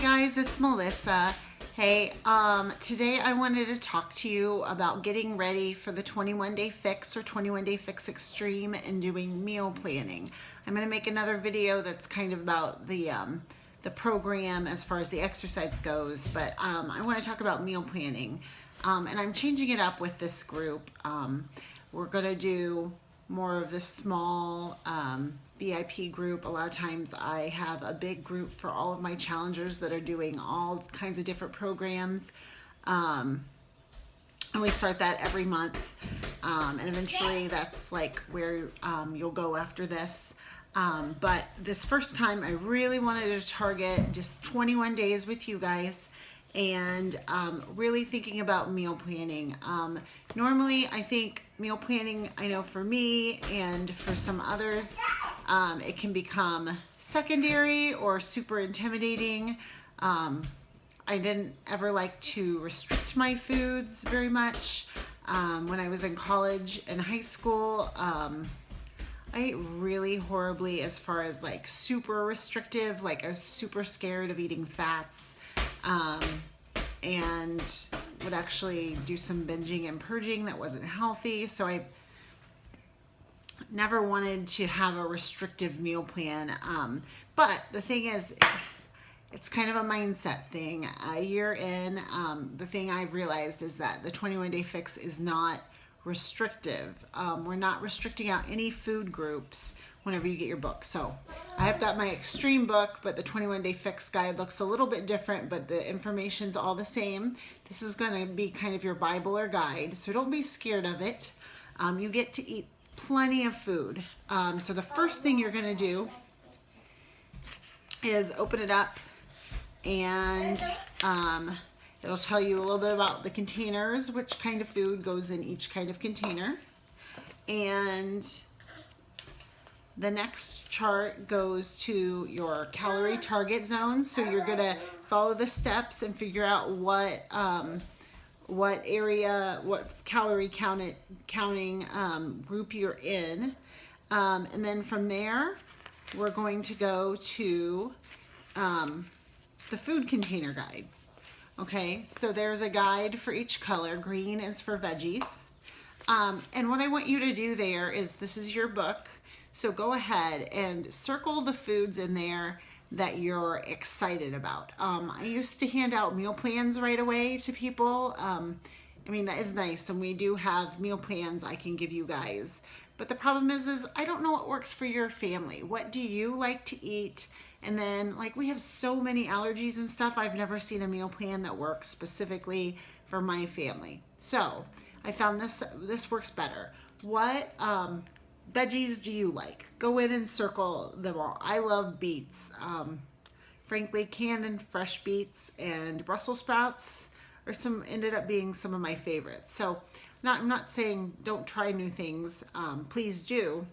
guys, it's Melissa. Hey, today I wanted to talk to you about getting ready for the 21 Day Fix or 21 Day Fix Extreme and doing meal planning. I'm going to make another video that's kind of about the program as far as the exercise goes, but I want to talk about meal planning. And I'm changing it up with this group. We're going to do more of this small VIP group. A lot of times I have a big group for all of my challengers that are doing all kinds of different programs. And we start that every month. And eventually that's like where you'll go after this. But this first time I really wanted to target just 21 days with you guys and really thinking about meal planning. Normally I think meal planning, I know for me and for some others, it can become secondary or super intimidating. I didn't ever like to restrict my foods very much. When I was in college and high school, I ate really horribly as far as like super restrictive, like I was super scared of eating fats, and would actually do some binging and purging that wasn't healthy. So I never wanted to have a restrictive meal plan. But the thing is, it's kind of a mindset thing. A year in, the thing I've realized is that the 21 Day Fix is not restrictive. We're not restricting out any food groups whenever you get your book. So I have got my extreme book, but the 21 Day Fix guide looks a little bit different, but the information's all the same. This is going to be kind of your Bible or guide, so don't be scared of it. You get to eat plenty of food. So the first thing you're going to do is open it up, and it'll tell you a little bit about the containers, which kind of food goes in each kind of container. And the next chart goes to your calorie target zone. So you're gonna follow the steps and figure out what area, what calorie counting group you're in. And then from there, we're going to go to the food container guide. Okay, so there's a guide for each color. Green is for veggies. And what I want you to do there is, this is your book, so go ahead and circle the foods in there that you're excited about. I used to hand out meal plans right away to people. I mean, that is nice, and we do have meal plans I can give you guys. But the problem is I don't know what works for your family. What do you like to eat? And then, like, we have so many allergies and stuff, I've never seen a meal plan that works specifically for my family. So I found this works better. What veggies do you like? Go in and circle them all. I love beets. Frankly, canned and fresh beets and Brussels sprouts ended up being some of my favorites. So I'm not saying don't try new things. Please do,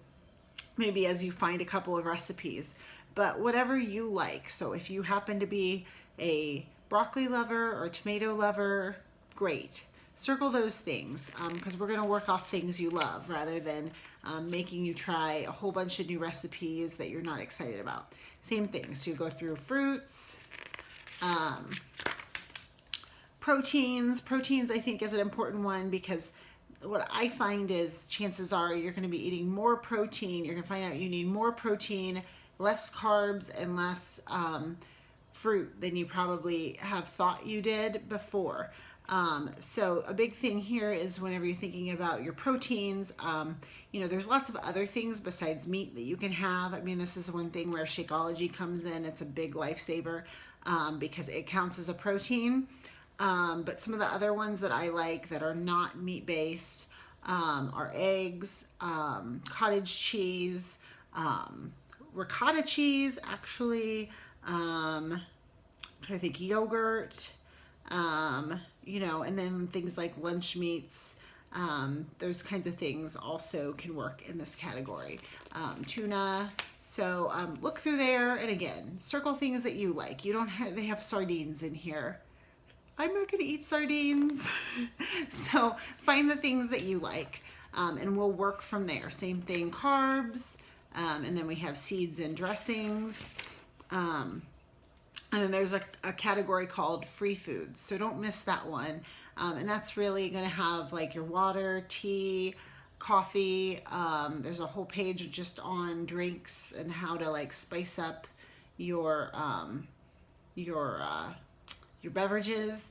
maybe as you find a couple of recipes. But whatever you like. So if you happen to be a broccoli lover or tomato lover, great. Circle those things, because we're going to work off things you love rather than making you try a whole bunch of new recipes that you're not excited about. Same thing. So you go through fruits, proteins. Proteins, I think, is an important one, because what I find is chances are you're going to be eating more protein. You're going to find out you need more protein, less carbs, and less fruit than you probably have thought you did before. So a big thing here is whenever you're thinking about your proteins, you know, there's lots of other things besides meat that you can have. I mean, this is one thing where Shakeology comes in. It's a big lifesaver because it counts as a protein. But some of the other ones that I like that are not meat-based are eggs, cottage cheese, ricotta cheese, actually, I'm trying to think, yogurt, you know, and then things like lunch meats, those kinds of things also can work in this category. Tuna. So look through there, and again, circle things that you like. You don't have, they have sardines in here. I'm not going to eat sardines. So find the things that you like, and we'll work from there. Same thing, carbs, and then we have seeds and dressings. And then there's a category called free foods. So don't miss that one. And that's really going to have like your water, tea, coffee. There's a whole page just on drinks and how to like spice up your your uh, your beverages,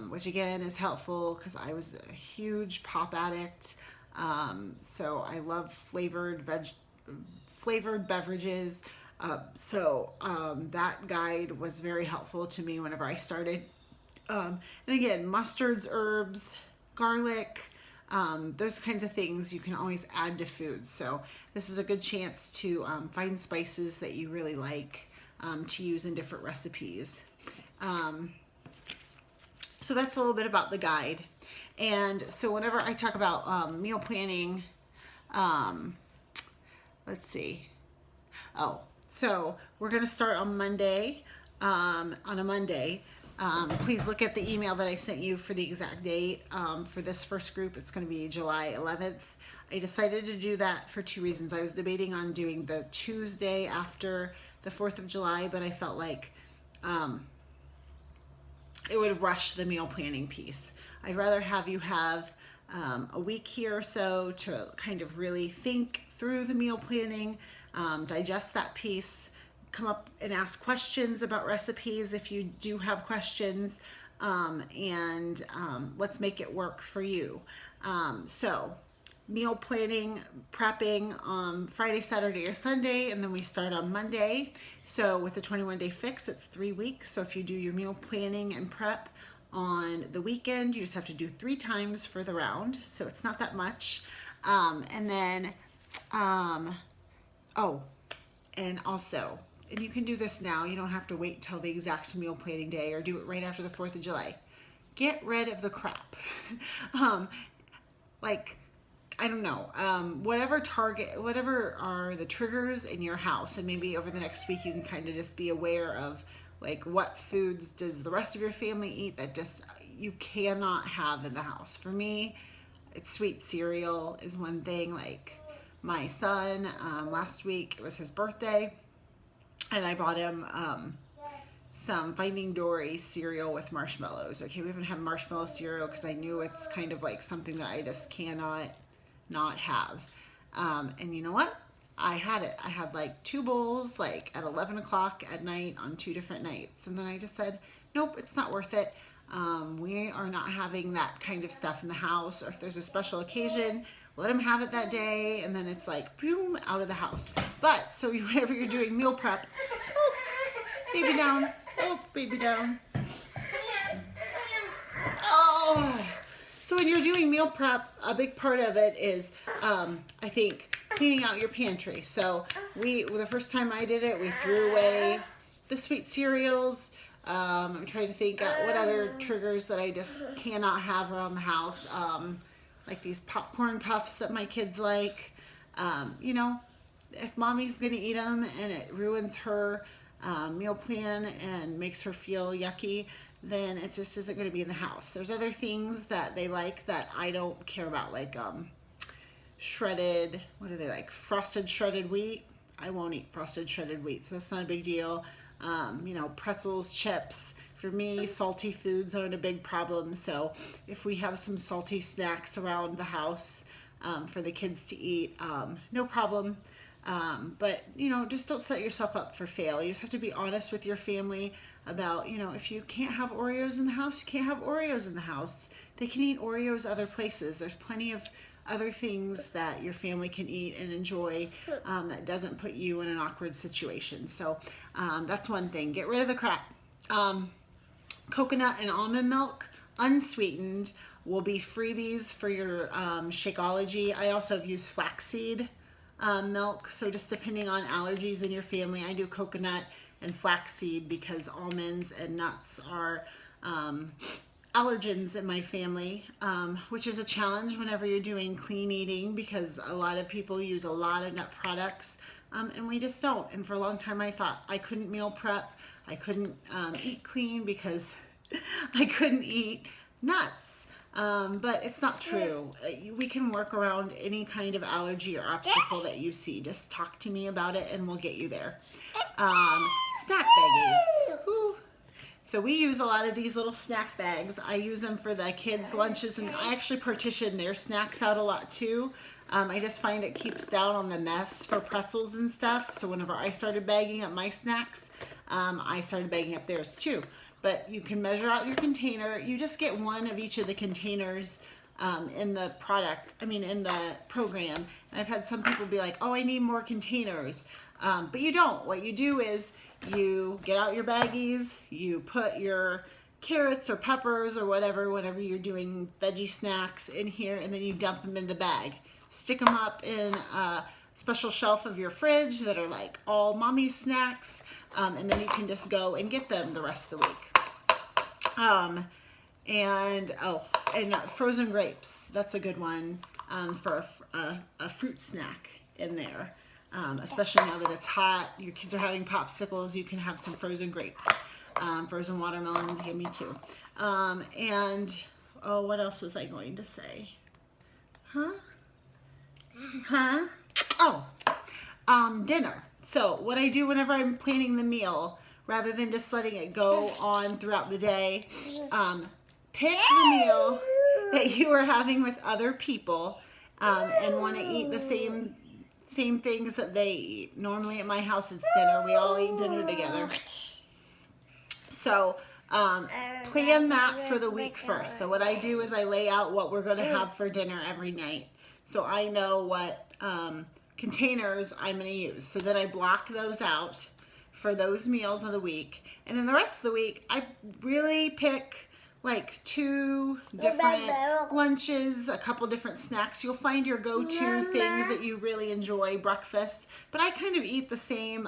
which again is helpful because I was a huge pop addict. So I love flavored beverages. That guide was very helpful to me whenever I started. And again, mustards, herbs, garlic, those kinds of things you can always add to food. So this is a good chance to find spices that you really like to use in different recipes. So that's a little bit about the guide. And so whenever I talk about meal planning, let's see. Oh, so we're going to start on Monday, on a Monday. Please look at the email that I sent you for the exact date. For this first group, it's going to be July 11th. I decided to do that for two reasons. I was debating on doing the Tuesday after the 4th of July, but I felt like it would rush the meal planning piece. I'd rather have you have a week here or so to kind of really think through the meal planning, digest that piece, come up and ask questions about recipes if you do have questions, and let's make it work for you. So meal planning, prepping on Friday, Saturday, or Sunday, and then we start on Monday. So with the 21-day fix, it's 3 weeks. So if you do your meal planning and prep on the weekend, you just have to do 3 times for the round. So it's not that much. And then, and you can do this now. You don't have to wait till the exact meal planning day or do it right after the 4th of July. Get rid of the crap. I don't know, whatever are the triggers in your house, and maybe over the next week you can kind of just be aware of like what foods does the rest of your family eat that just you cannot have in the house. For me, it's sweet cereal is one thing. Like my son, last week it was his birthday, and I bought him some Finding Dory cereal with marshmallows. Okay, we haven't had marshmallow cereal because I knew it's kind of like something that I just cannot not have. And you know what? I had it. I had like 2 bowls like at 11 o'clock at night on 2 different nights. And then I just said, nope, it's not worth it. We are not having that kind of stuff in the house. Or if there's a special occasion, let him have it that day. And then it's like, boom, out of the house. But so whenever you're doing meal prep, oh, baby down. Oh, baby down. Oh. So when you're doing meal prep, a big part of it is, I think, cleaning out your pantry. So the first time I did it, we threw away the sweet cereals. I'm trying to think what other triggers that I just cannot have around the house. Like these popcorn puffs that my kids like. If mommy's gonna eat them and it ruins her meal plan and makes her feel yucky, then it just isn't going to be in the house. There's other things that they like that I don't care about, like shredded, what do they like? Frosted shredded wheat. I won't eat frosted shredded wheat, so that's not a big deal. Pretzels, chips. For me, salty foods aren't a big problem, so if we have some salty snacks around the house for the kids to eat, no problem. But just don't set yourself up for fail. You just have to be honest with your family about, if you can't have Oreos in the house, you can't have Oreos in the house. They can eat Oreos other places. There's plenty of other things that your family can eat and enjoy that doesn't put you in an awkward situation. So that's one thing. Get rid of the crap. Coconut and almond milk, unsweetened, will be freebies for your Shakeology. I also have used flaxseed milk, so just depending on allergies in your family, I do coconut and flaxseed because almonds and nuts are allergens in my family, which is a challenge whenever you're doing clean eating because a lot of people use a lot of nut products, and we just don't. And for a long time I thought I couldn't meal prep, I couldn't eat clean because I couldn't eat nuts. But it's not true. We can work around any kind of allergy or obstacle that you see. Just talk to me about it and we'll get you there. Snack baggies. Woo. So we use a lot of these little snack bags. I use them for the kids' lunches, and I actually partition their snacks out a lot too. I just find it keeps down on the mess for pretzels and stuff. So whenever I started bagging up my snacks, I started bagging up theirs too. But you can measure out your container. You just get one of each of the containers in the in the program. And I've had some people be like, oh, I need more containers. But you don't. What you do is you get out your baggies, you put your carrots or peppers or whatever, whenever you're doing veggie snacks in here, and then you dump them in the bag. Stick them up in a special shelf of your fridge that are like all mommy's snacks, and then you can just go and get them the rest of the week. And frozen grapes, that's a good one for a fruit snack in there. Especially now that it's hot, your kids are having popsicles, you can have some frozen grapes. Frozen watermelons, yummy too. What else was I going to say? Dinner. So what I do whenever I'm planning the meal, rather than just letting it go on throughout the day, pick the meal that you are having with other people and want to eat the same things that they eat. Normally at my house it's dinner. We all eat dinner together. So plan that for the week first. So what I do is I lay out what we're going to have for dinner every night. So I know what containers I'm going to use. So then I block those out for those meals of the week. And then the rest of the week, I really pick like 2 different lunches, a couple different snacks. You'll find your go-to things that you really enjoy breakfast. But I kind of eat the same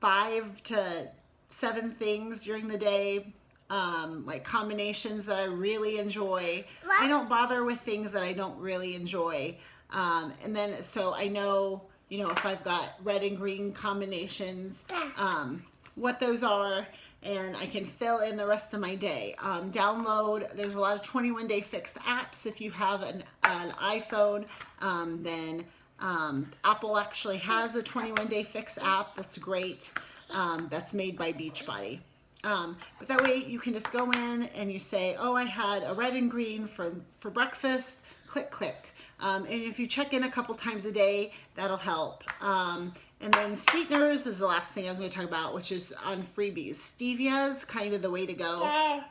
5 to 7 things during the day, like combinations that I really enjoy. I don't bother with things that I don't really enjoy. And then so I know, if I've got red and green combinations, what those are, and I can fill in the rest of my day. There's a lot of 21-day fixed apps. If you have an iPhone, then Apple actually has a 21-day fixed app that's great. That's made by Beachbody. But that way you can just go in and you say, oh, I had a red and green for breakfast, click. And if you check in a couple times a day, that'll help. And then sweeteners is the last thing I was going to talk about, which is on freebies. Stevia is kind of the way to go.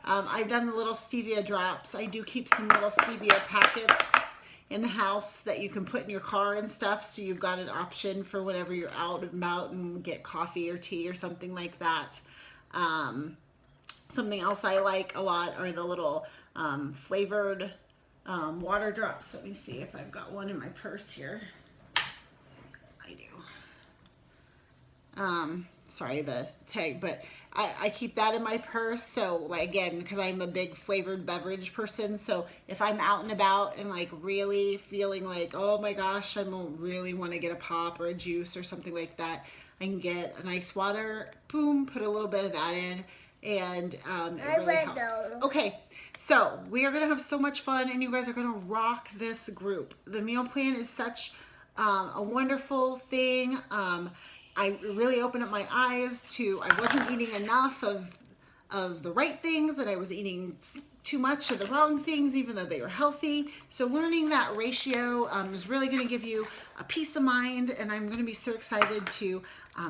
I've done the little stevia drops. I do keep some little stevia packets in the house that you can put in your car and stuff, so you've got an option for whenever you're out and about and get coffee or tea or something like that. Something else I like a lot are the little flavored water drops. Let me see if I've got one in my purse here. I do. Sorry, the tag, but I keep that in my purse. So like, again, because I'm a big flavored beverage person, so if I'm out and about and like really feeling like, oh my gosh, I don't really want to get a pop or a juice or something like that, I can get an ice water, boom, put a little bit of that in, and it really helps. Okay, so we are going to have so much fun, and you guys are going to rock this group. The meal plan is such a wonderful thing. I really opened up my eyes to, I wasn't eating enough of the right things, and I was eating too much of the wrong things, even though they were healthy. So learning that ratio is really going to give you a peace of mind, and I'm going to be so excited to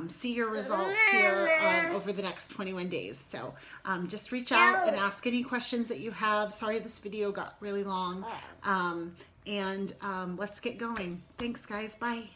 see your results here over the next 21 days. So just reach out and ask any questions that you have. Sorry this video got really long, and let's get going. Thanks guys, bye.